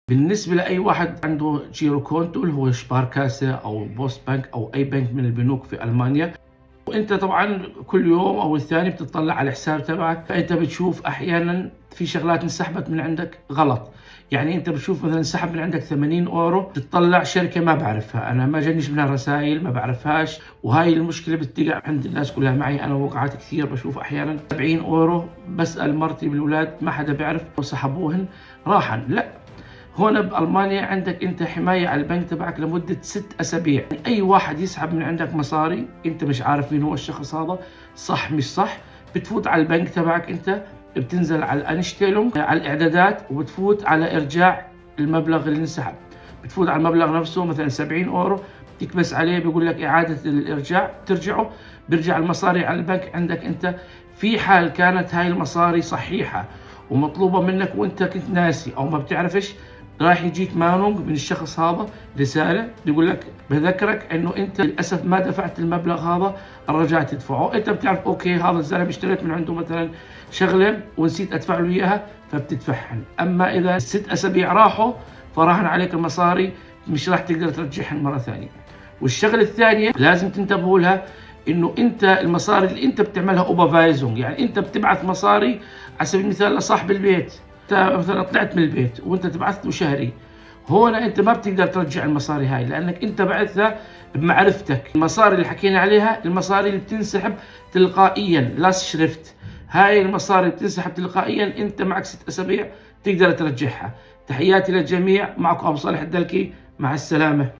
بالنسبة لأي واحد عنده جيرو كونتو اللي هو شباركاسة أو بوست بنك أو أي بنك من البنوك في ألمانيا، وأنت طبعا كل يوم أو الثاني بتطلع على الحساب تبعك، فأنت بتشوف أحيانا في شغلات انسحبت من عندك غلط. يعني أنت بتشوف مثلا انسحب من عندك 80 أورو، بتطلع شركة ما بعرفها، أنا ما جانيش منها رسائل، ما بعرفهاش، وهاي المشكلة بتقع عند الناس كلها. معي أنا وقعات كثير، بشوف أحيانا 70 أورو، بسأل مرتي بالأولاد ما حدا بيعرف وسحبوهن راحن. لا، هون بألمانيا عندك انت حماية على البنك تبعك لمدة 6 أسابيع. يعني أي واحد يسحب من عندك مصاري انت مش عارف مين هو الشخص هذا، صح مش صح، بتفوت على البنك تبعك، انت بتنزل على الانشتيلونج على الاعدادات، وبتفوت على ارجاع المبلغ اللي انسحب. بتفوت على المبلغ نفسه مثلا 70 أورو، تكبس عليه بيقول لك إعادة الإرجاع، ترجعه بيرجع المصاري على البنك عندك انت. في حال كانت هاي المصاري صحيحة ومطلوبة منك وانت كنت ناسي او ما بتعرفش، راح يجيك مانونج من الشخص هذا رسالة بيقول لك بذكرك انه انت للاسف ما دفعت المبلغ هذا، رجعت تدفعه. انت بتعرف اوكي هذا الزلمه اشتريت من عنده مثلا شغله ونسيت ادفع له اياها، فبتدفعهن. اما اذا الست اسابيع راحوا فراهن عليك المصاري، مش راح تقدر ترجعهن مره ثانيه. والشغله الثانيه لازم تنتبهوا لها، انه انت المصاري اللي انت بتعملها اوبرفايزنج، يعني انت بتبعث مصاري على سبيل المثال لصاحب البيت، انت مثلا طلعت من البيت وانت تبعث له شهري، هون انت ما بتقدر ترجع المصاري هاي لانك انت بعثها بمعرفتك. المصاري اللي حكينا عليها المصاري اللي بتنسحب تلقائيا، لاس شريفت، هاي المصاري اللي بتنسحب تلقائيا انت معك 6 اسابيع تقدر ترجعها. تحياتي للجميع، معكم ابو صالح الدلكي، مع السلامه.